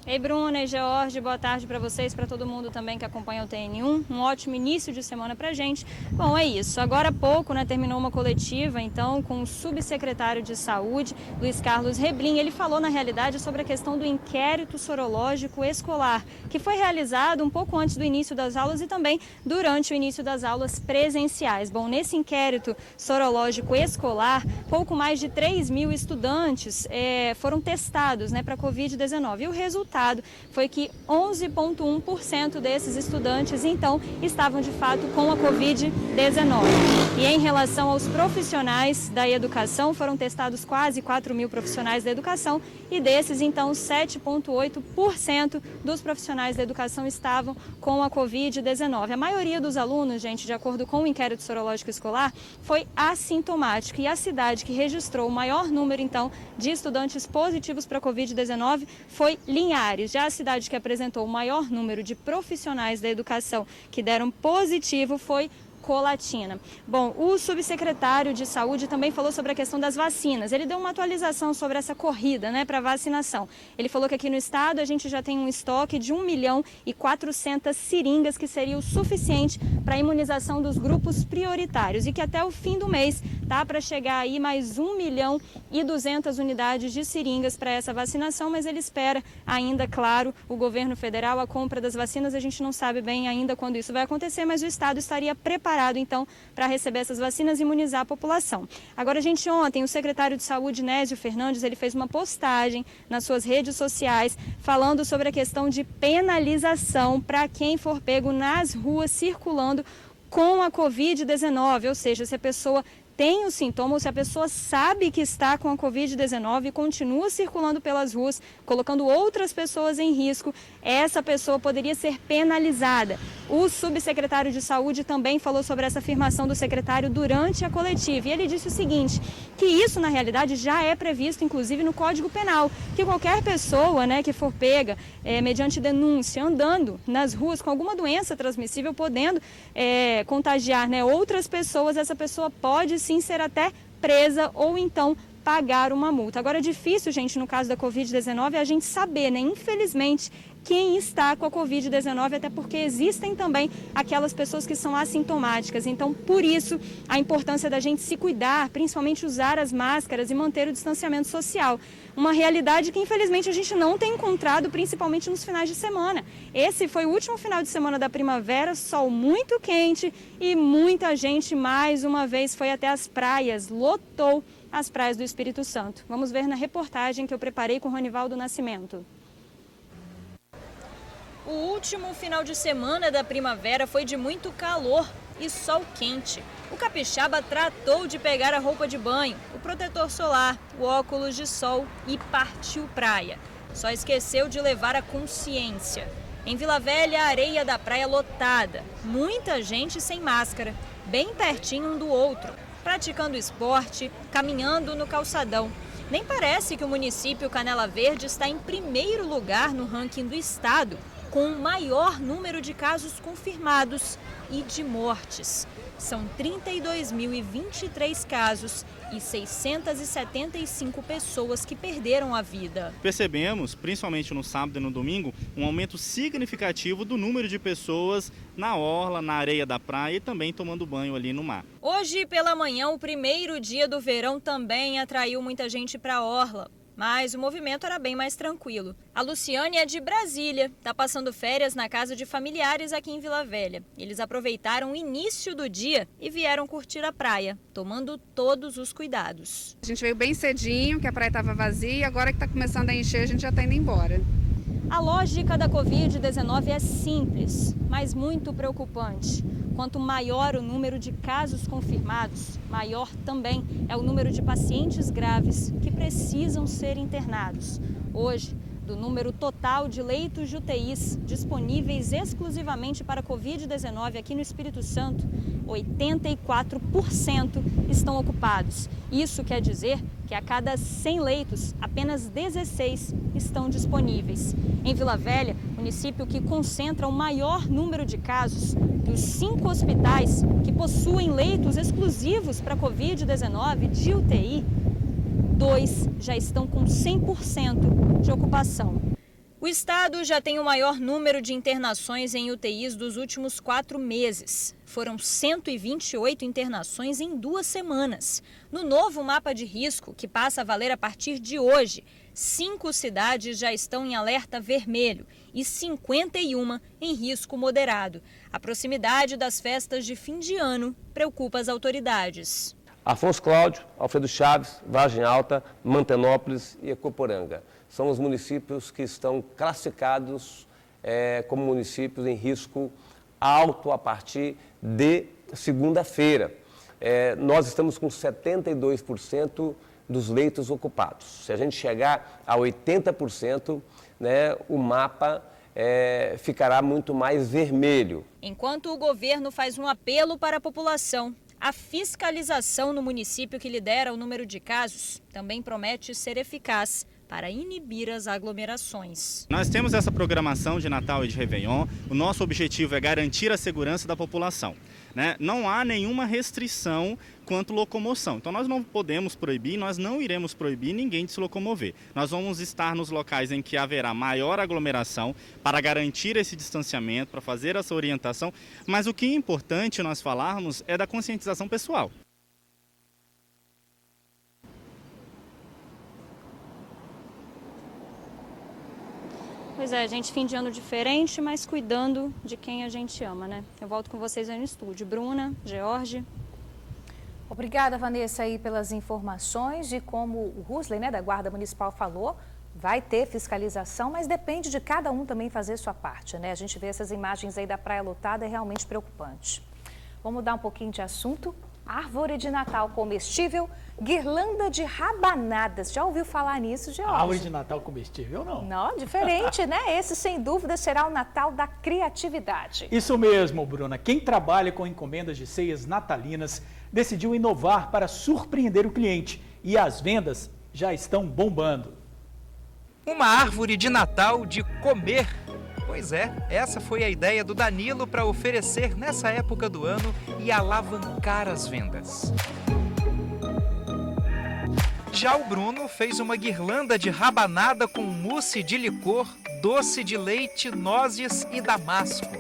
Ei, Bruna e George, boa tarde para vocês, para todo mundo também que acompanha o TN1. Um ótimo início de semana para a gente. Bom, é isso. Agora há pouco, terminou uma coletiva, então, com o subsecretário de Saúde, Luiz Carlos Reblin. Ele falou, na realidade, sobre a questão do inquérito sorológico escolar, que foi realizado um pouco antes do início das aulas e também durante o início das aulas presenciais. Bom, nesse inquérito sorológico escolar, pouco mais de 3.000 estudantes foram testados para a Covid-19. E o resultado foi que 11,1% desses estudantes, então, estavam de fato com a Covid-19. E em relação aos profissionais da educação, foram testados quase 4.000 profissionais da educação e desses, então, 7,8% dos profissionais da educação estavam com a Covid-19. A maioria dos alunos, gente, de acordo com o inquérito sorológico escolar, foi assintomático. E a cidade que registrou o maior número, então, de estudantes positivos para a Covid-19 foi Linhares. Já a cidade que apresentou o maior número de profissionais da educação que deram positivo foi Colatina. Bom, o subsecretário de Saúde também falou sobre a questão das vacinas. Ele deu uma atualização sobre essa corrida para vacinação. Ele falou que aqui no estado a gente já tem um estoque de 1.400.000 seringas, que seria o suficiente para a imunização dos grupos prioritários e que até o fim do mês tá para chegar aí mais 1.200.000 unidades de seringas para essa vacinação, mas ele espera ainda, claro, o governo federal, a compra das vacinas. A gente não sabe bem ainda quando isso vai acontecer, mas o estado estaria preparado então para receber essas vacinas e imunizar a população. Agora, gente, ontem o secretário de Saúde, Nésio Fernandes, ele fez uma postagem nas suas redes sociais falando sobre a questão de penalização para quem for pego nas ruas circulando com a Covid-19, ou seja, se a pessoa tem o sintoma ou se a pessoa sabe que está com a Covid-19 e continua circulando pelas ruas, colocando outras pessoas em risco, essa pessoa poderia ser penalizada. O subsecretário de Saúde também falou sobre essa afirmação do secretário durante a coletiva. E ele disse o seguinte, que isso na realidade já é previsto inclusive no Código Penal, que qualquer pessoa que for pega mediante denúncia, andando nas ruas com alguma doença transmissível, podendo contagiar outras pessoas, essa pessoa pode sim ser até presa ou então pagar uma multa. Agora, é difícil, gente, no caso da Covid-19, a gente saber, infelizmente, quem está com a Covid-19, até porque existem também aquelas pessoas que são assintomáticas. Então, por isso, a importância da gente se cuidar, principalmente usar as máscaras e manter o distanciamento social. Uma realidade que, infelizmente, a gente não tem encontrado, principalmente nos finais de semana. Esse foi o último final de semana da primavera, sol muito quente e muita gente, mais uma vez, foi até as praias, lotou as praias do Espírito Santo. Vamos ver na reportagem que eu preparei com o Ronivaldo Nascimento. O último final de semana da primavera foi de muito calor e sol quente. O capixaba tratou de pegar a roupa de banho, o protetor solar, o óculos de sol e partiu praia. Só esqueceu de levar a consciência. Em Vila Velha, a areia da praia lotada. Muita gente sem máscara, bem pertinho um do outro, praticando esporte, caminhando no calçadão. Nem parece que o município Canela Verde está em primeiro lugar no ranking do estado, com o maior número de casos confirmados e de mortes. São 32.023 casos e 675 pessoas que perderam a vida. Percebemos, principalmente no sábado e no domingo, um aumento significativo do número de pessoas na orla, na areia da praia e também tomando banho ali no mar. Hoje pela manhã, o primeiro dia do verão também atraiu muita gente para a orla. Mas o movimento era bem mais tranquilo. A Luciane é de Brasília, está passando férias na casa de familiares aqui em Vila Velha. Eles aproveitaram o início do dia e vieram curtir a praia, tomando todos os cuidados. A gente veio bem cedinho, que a praia estava vazia, agora que está começando a encher, a gente já está indo embora. A lógica da Covid-19 é simples, mas muito preocupante. Quanto maior o número de casos confirmados, maior também é o número de pacientes graves que precisam ser internados. Hoje, do número total de leitos de UTIs disponíveis exclusivamente para Covid-19 aqui no Espírito Santo, 84% estão ocupados. Isso quer dizer que a cada 100 leitos, apenas 16 estão disponíveis. Em Vila Velha, município que concentra o maior número de casos, dos 5 hospitais que possuem leitos exclusivos para Covid-19 de UTI, 2 já estão com 100% de ocupação. O estado já tem o maior número de internações em UTIs dos últimos 4 meses. Foram 128 internações em 2 semanas. No novo mapa de risco, que passa a valer a partir de hoje, 5 cidades já estão em alerta vermelho e 51 em risco moderado. A proximidade das festas de fim de ano preocupa as autoridades. Afonso Cláudio, Alfredo Chaves, Vargem Alta, Mantenópolis e Ecoporanga. São os municípios que estão classificados como municípios em risco alto a partir de segunda-feira. Nós estamos com 72% dos leitos ocupados. Se a gente chegar a 80%, né, o mapa ficará muito mais vermelho. Enquanto o governo faz um apelo para a população, a fiscalização no município que lidera o número de casos também promete ser eficaz para inibir as aglomerações. Nós temos essa programação de Natal e de Réveillon. O nosso objetivo é garantir a segurança da população, né? Não há nenhuma restrição quanto locomoção. Então nós não podemos proibir, nós não iremos proibir ninguém de se locomover. Nós vamos estar nos locais em que haverá maior aglomeração para garantir esse distanciamento, para fazer essa orientação. Mas o que é importante nós falarmos é da conscientização pessoal. Pois é, gente, fim de ano diferente, mas cuidando de quem a gente ama, né? Eu volto com vocês aí no estúdio. Bruna, George. Obrigada, Vanessa, aí pelas informações. E como o Rusley, né, da Guarda Municipal falou, vai ter fiscalização, mas depende de cada um também fazer sua parte, né? A gente vê essas imagens aí da praia lotada, é realmente preocupante. Vamos mudar um pouquinho de assunto. Árvore de Natal comestível, guirlanda de rabanadas. Já ouviu falar nisso, George? Árvore de Natal comestível, não? Não, diferente, né? Esse, sem dúvida, será o Natal da criatividade. Isso mesmo, Bruna. Quem trabalha com encomendas de ceias natalinas decidiu inovar para surpreender o cliente. E as vendas já estão bombando. Uma árvore de Natal de comer. Pois é, essa foi a ideia do Danilo para oferecer nessa época do ano e alavancar as vendas. Já o Bruno fez uma guirlanda de rabanada com mousse de licor, doce de leite, nozes e damasco.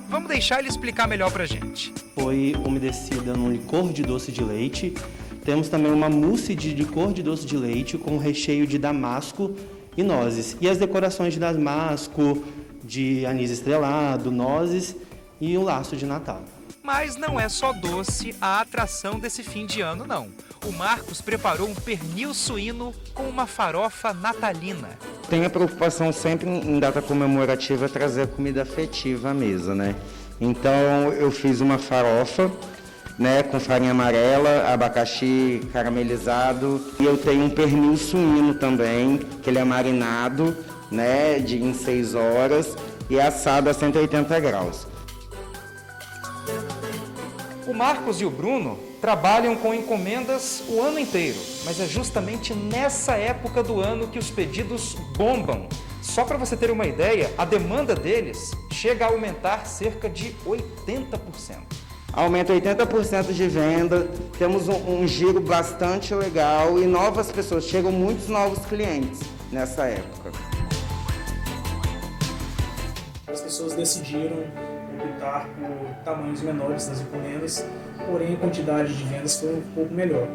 Vamos deixar ele explicar melhor pra gente. Foi umedecida num licor de doce de leite. Temos também uma mousse de licor de doce de leite com recheio de damasco e nozes. E as decorações de damasco, de anis estrelado, nozes e um laço de Natal. Mas não é só doce a atração desse fim de ano, não. O Marcos preparou um pernil suíno com uma farofa natalina. Tem a preocupação sempre em data comemorativa trazer comida afetiva à mesa, né? Então eu fiz uma farofa, né, com farinha amarela, abacaxi caramelizado. E eu tenho um pernil suíno também, que ele é marinado, né, em 6 horas e assado a 180 graus. O Marcos e o Bruno trabalham com encomendas o ano inteiro, mas é justamente nessa época do ano que os pedidos bombam. Só para você ter uma ideia, a demanda deles chega a aumentar cerca de 80%. Aumenta 80% de venda, temos um giro bastante legal e novas pessoas, chegam muitos novos clientes nessa época. As pessoas decidiram optar por tamanhos menores das encomendas, porém a quantidade de vendas foi um pouco melhor.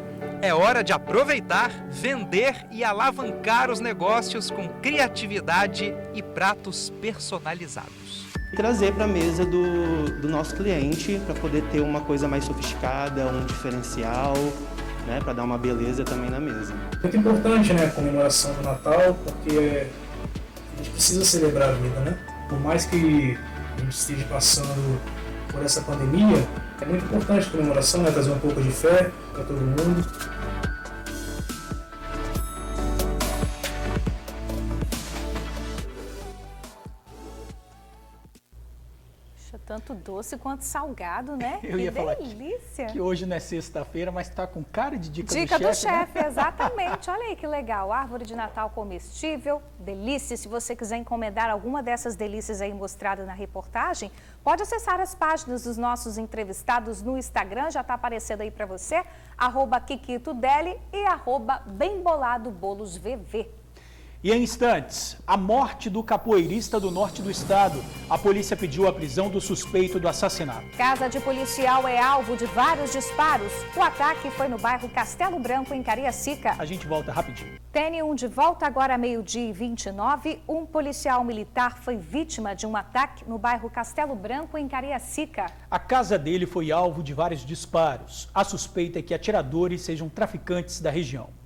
É hora de aproveitar, vender e alavancar os negócios com criatividade e pratos personalizados. Trazer para a mesa do nosso cliente para poder ter uma coisa mais sofisticada, um diferencial, né, para dar uma beleza também na mesa. Muito importante, né, a comemoração do Natal, porque gente precisa celebrar a vida, né? Por mais que a gente esteja passando por essa pandemia, é muito importante a comemoração, né? Trazer um pouco de fé para todo mundo. Tanto doce quanto salgado, né? Eu ia falar delícia! Que hoje não é sexta-feira, mas está com cara de dica do chefe, né? Exatamente. Olha aí que legal. Árvore de Natal comestível, delícia. Se você quiser encomendar alguma dessas delícias aí mostradas na reportagem, pode acessar as páginas dos nossos entrevistados no Instagram, já está aparecendo aí para você, @KikitoDeli e @BemBoladoBolosVV. E em instantes, a morte do capoeirista do norte do estado. A polícia pediu a prisão do suspeito do assassinato. Casa de policial é alvo de vários disparos. O ataque foi no bairro Castelo Branco, em Cariacica. A gente volta rapidinho. TN1 de volta agora, 12h29. Um policial militar foi vítima de um ataque no bairro Castelo Branco, em Cariacica. A casa dele foi alvo de vários disparos. A suspeita é que atiradores sejam traficantes da região.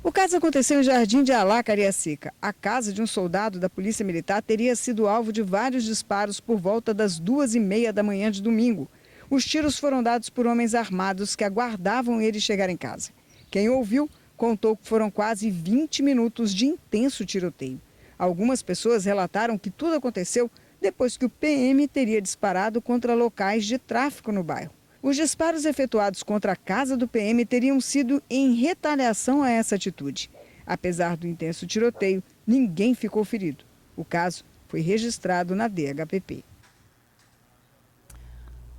O caso aconteceu em Jardim de Alá, Cariacica. A casa de um soldado da Polícia Militar teria sido alvo de vários disparos por volta das 2h30 da manhã de domingo. Os tiros foram dados por homens armados que aguardavam ele chegar em casa. Quem ouviu contou que foram quase 20 minutos de intenso tiroteio. Algumas pessoas relataram que tudo aconteceu depois que o PM teria disparado contra locais de tráfico no bairro. Os disparos efetuados contra a casa do PM teriam sido em retaliação a essa atitude. Apesar do intenso tiroteio, ninguém ficou ferido. O caso foi registrado na DHPP.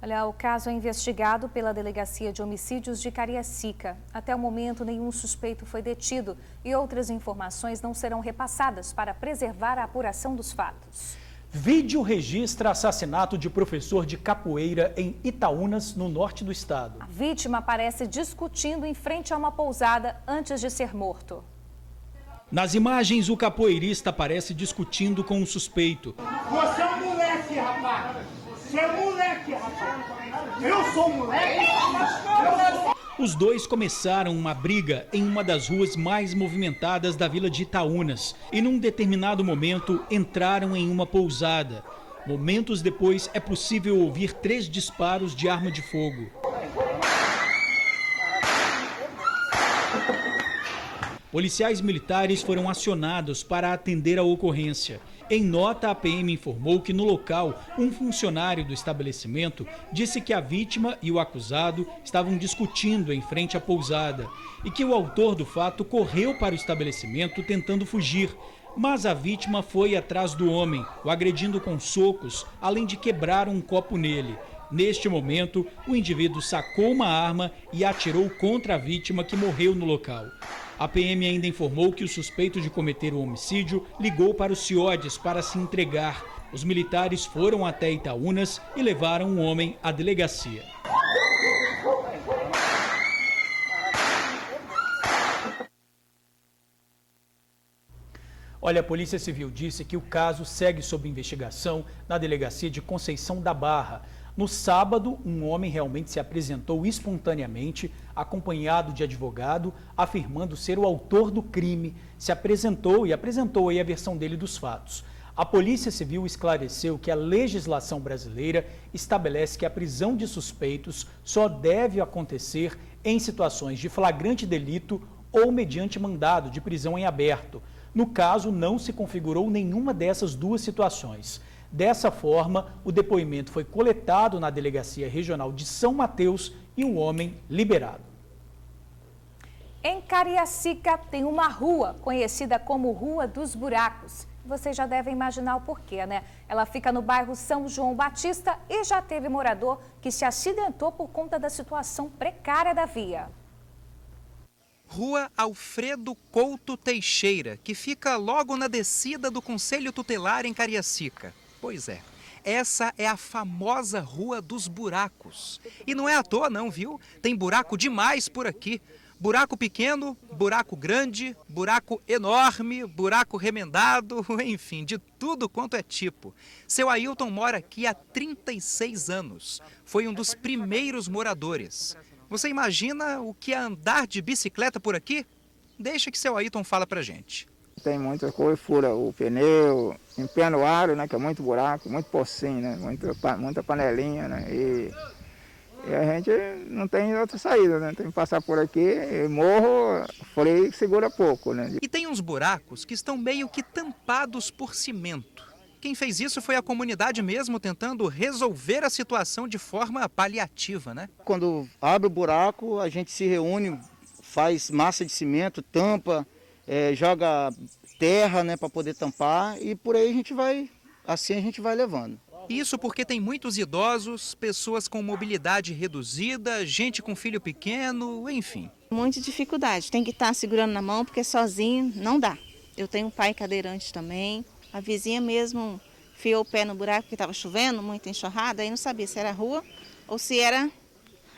Olha, o caso é investigado pela Delegacia de Homicídios de Cariacica. Até o momento, nenhum suspeito foi detido e outras informações não serão repassadas para preservar a apuração dos fatos. Vídeo registra assassinato de professor de capoeira em Itaúnas, no norte do estado. A vítima aparece discutindo em frente a uma pousada antes de ser morto. Nas imagens, o capoeirista aparece discutindo com um suspeito. Você é um moleque, rapaz! Você é um moleque, rapaz! Eu sou um moleque? Os dois começaram uma briga em uma das ruas mais movimentadas da vila de Itaúnas e, num determinado momento, entraram em uma pousada. Momentos depois, é possível ouvir 3 disparos de arma de fogo. Policiais militares foram acionados para atender a ocorrência. Em nota, a PM informou que no local, um funcionário do estabelecimento disse que a vítima e o acusado estavam discutindo em frente à pousada e que o autor do fato correu para o estabelecimento tentando fugir, mas a vítima foi atrás do homem, o agredindo com socos, além de quebrar um copo nele. Neste momento, o indivíduo sacou uma arma e atirou contra a vítima, que morreu no local. A PM ainda informou que o suspeito de cometer o homicídio ligou para o CIODES para se entregar. Os militares foram até Itaúnas e levaram o homem à delegacia. Olha, a Polícia Civil disse que o caso segue sob investigação na delegacia de Conceição da Barra. No sábado, um homem realmente se apresentou espontaneamente, acompanhado de advogado, afirmando ser o autor do crime. Se apresentou e apresentou aí a versão dele dos fatos. A Polícia Civil esclareceu que a legislação brasileira estabelece que a prisão de suspeitos só deve acontecer em situações de flagrante delito ou mediante mandado de prisão em aberto. No caso, não se configurou nenhuma dessas duas situações. Dessa forma, o depoimento foi coletado na Delegacia Regional de São Mateus e o homem liberado. Em Cariacica tem uma rua conhecida como Rua dos Buracos. Vocês já devem imaginar o porquê, né? Ela fica no bairro São João Batista e já teve morador que se acidentou por conta da situação precária da via. Rua Alfredo Couto Teixeira, que fica logo na descida do Conselho Tutelar em Cariacica. Pois é, essa é a famosa Rua dos Buracos. E não é à toa não, viu? Tem buraco demais por aqui. Buraco pequeno, buraco grande, buraco enorme, buraco remendado, enfim, de tudo quanto é tipo. Seu Ailton mora aqui há 36 anos. Foi um dos primeiros moradores. Você imagina o que é andar de bicicleta por aqui? Deixa que seu Ailton fala pra gente. tem muita coisa, fura o pneu, empena o aro, né, que é muito buraco, muito pocinho, né, muita panelinha, né, e a gente não tem outra saída, né, tem que passar por aqui, morro, freio segura pouco, né. E tem uns buracos que estão meio que tampados por cimento. Quem fez isso foi a comunidade mesmo, tentando resolver a situação de forma paliativa, né? Quando abre o buraco, a gente se reúne, faz massa de cimento, tampa, joga terra, né, para poder tampar, e por aí assim a gente vai levando. Isso porque tem muitos idosos, pessoas com mobilidade reduzida, gente com filho pequeno, enfim. Muita dificuldade, tem que estar segurando na mão porque sozinho não dá. Eu tenho um pai cadeirante também, a vizinha mesmo enfiou o pé no buraco porque estava chovendo, muita enxurrada, aí não sabia se era rua ou se era...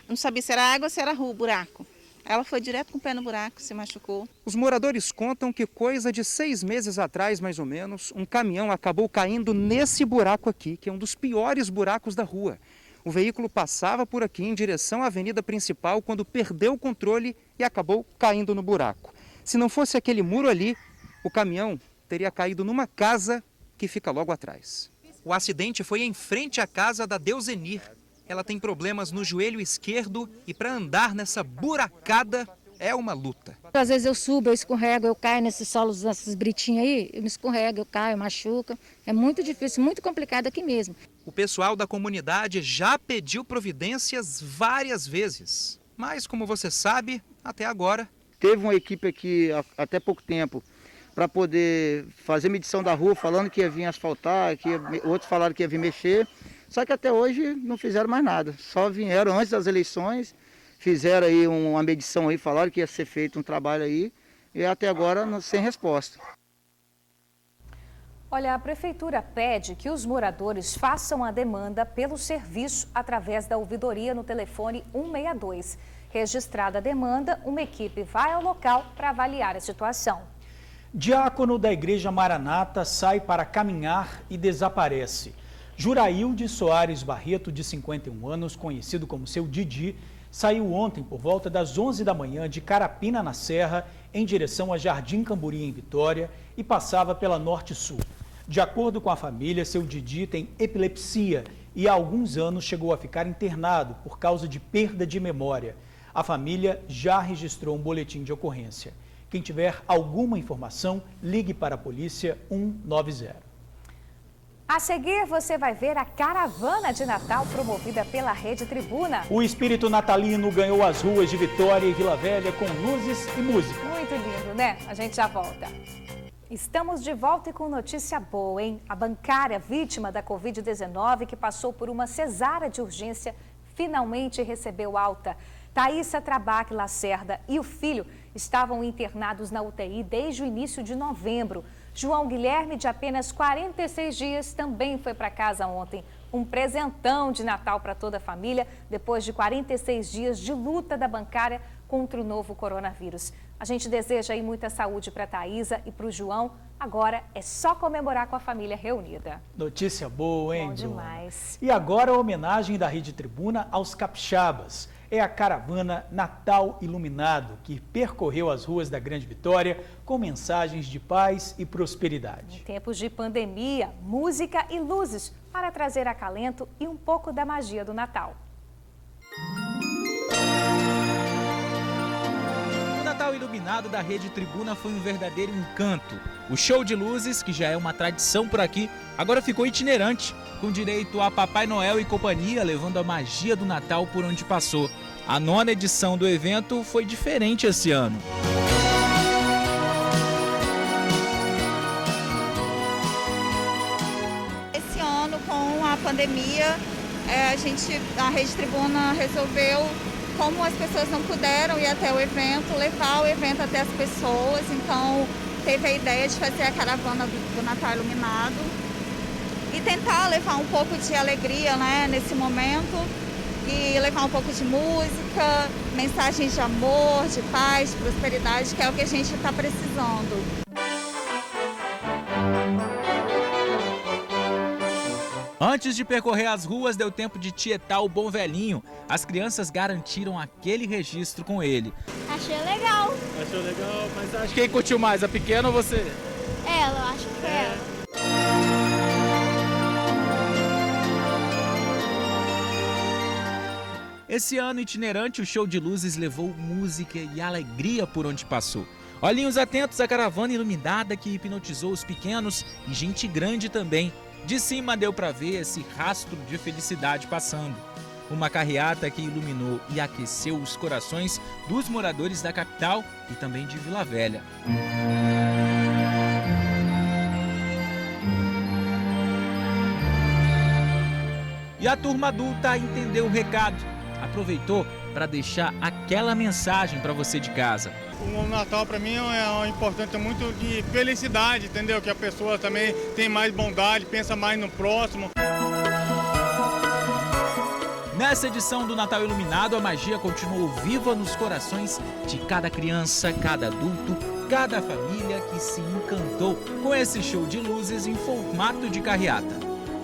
Não sabia se era água ou se era rua o buraco. Ela foi direto com o pé no buraco, se machucou. Os moradores contam que coisa de 6 meses atrás, mais ou menos, um caminhão acabou caindo nesse buraco aqui, que é um dos piores buracos da rua. O veículo passava por aqui em direção à avenida principal quando perdeu o controle e acabou caindo no buraco. Se não fosse aquele muro ali, o caminhão teria caído numa casa que fica logo atrás. O acidente foi em frente à casa da Deusenir. Ela tem problemas no joelho esquerdo e para andar nessa buracada é uma luta. Às vezes eu subo, eu escorrego, eu caio nesses solos, nessas britinhas aí, eu me escorrego, eu caio, machuca. É muito difícil, muito complicado aqui mesmo. O pessoal da comunidade já pediu providências várias vezes, mas como você sabe, até agora... Teve uma equipe aqui até pouco tempo para poder fazer medição da rua, falando que ia vir asfaltar, outros falaram que ia vir mexer. Só que até hoje não fizeram mais nada. Só vieram antes das eleições, fizeram aí uma medição aí, falaram que ia ser feito um trabalho aí, e até agora sem resposta. Olha, a Prefeitura pede que os moradores façam a demanda pelo serviço através da ouvidoria no telefone 162. Registrada a demanda, uma equipe vai ao local para avaliar a situação. Diácono da Igreja Maranata sai para caminhar e desaparece. Jurailde Soares Barreto, de 51 anos, conhecido como seu Didi, saiu ontem por volta das 11 da manhã de Carapina, na Serra, em direção a Jardim Camburi, em Vitória, e passava pela Norte-Sul. De acordo com a família, seu Didi tem epilepsia e há alguns anos chegou a ficar internado por causa de perda de memória. A família já registrou um boletim de ocorrência. Quem tiver alguma informação, ligue para a polícia 190. A seguir, você vai ver a caravana de Natal promovida pela Rede Tribuna. O espírito natalino ganhou as ruas de Vitória e Vila Velha com luzes e música. Muito lindo, né? A gente já volta. Estamos de volta e com notícia boa, hein? A bancária vítima da Covid-19, que passou por uma cesárea de urgência, finalmente recebeu alta. Thaísa Trabac Lacerda e o filho estavam internados na UTI desde o início de novembro. João Guilherme, de apenas 46 dias, também foi para casa ontem. Um presentão de Natal para toda a família, depois de 46 dias de luta da bancária contra o novo coronavírus. A gente deseja aí muita saúde para a Thaísa e para o João. Agora é só comemorar com a família reunida. Notícia boa, hein, Bom demais. E agora a homenagem da Rede Tribuna aos capixabas. É a caravana Natal Iluminado, que percorreu as ruas da Grande Vitória com mensagens de paz e prosperidade. Em tempos de pandemia, música e luzes para trazer acalento e um pouco da magia do Natal. O Natal Iluminado da Rede Tribuna foi um verdadeiro encanto. O show de luzes, que já é uma tradição por aqui, agora ficou itinerante, com direito a Papai Noel e companhia, levando a magia do Natal por onde passou. A 9ª edição do evento foi diferente esse ano. Esse ano, com a pandemia, a Rede Tribuna resolveu, como as pessoas não puderam ir até o evento, levar o evento até as pessoas. Então, teve a ideia de fazer a caravana do Natal Iluminado e tentar levar um pouco de alegria, né, nesse momento, e levar um pouco de música, mensagens de amor, de paz, de prosperidade, que é o que a gente está precisando. Antes de percorrer as ruas, deu tempo de tietar o Bom Velhinho. As crianças garantiram aquele registro com ele. Achei legal. Achou legal? Mas acho que quem curtiu mais, a pequena ou você? ela, eu acho que foi ela. Esse ano itinerante, o show de luzes levou música e alegria por onde passou. Olhinhos atentos à caravana iluminada que hipnotizou os pequenos e gente grande também. De cima deu para ver esse rastro de felicidade passando. Uma carreata que iluminou e aqueceu os corações dos moradores da capital e também de Vila Velha. E a turma adulta entendeu o recado. Aproveitou para deixar aquela mensagem para você de casa. O Natal para mim é importante, muito de felicidade, entendeu? Que a pessoa também tem mais bondade, pensa mais no próximo. Nessa edição do Natal Iluminado, a magia continuou viva nos corações de cada criança, cada adulto, cada família que se encantou com esse show de luzes em formato de carreata.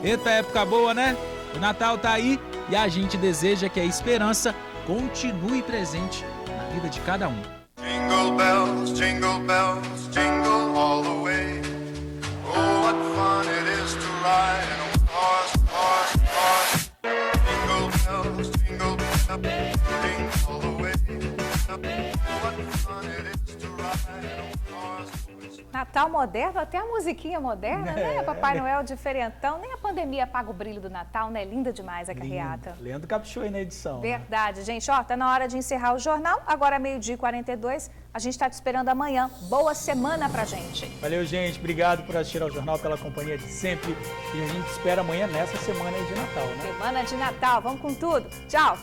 Eita, época boa, né? O Natal tá aí e a gente deseja que a esperança continue presente na vida de cada um. Jingle bells, jingle all the way. Oh, what fun it is to ride in a horse, horse, horse. Jingle bells, jingle all the way. What fun it is to ride in a horse. Natal moderno, até a musiquinha moderna, né? Papai Noel diferentão. Nem a pandemia apaga o brilho do Natal, né? Linda demais a carreata. Leandro caprichou aí na edição. Verdade, gente. Ó, tá na hora de encerrar o jornal. Agora, 12h42. A gente tá te esperando amanhã. Boa semana pra gente. Valeu, gente. Obrigado por assistir ao jornal, pela companhia de sempre. E a gente espera amanhã nessa semana aí de Natal, né? Semana de Natal. Vamos com tudo. Tchau.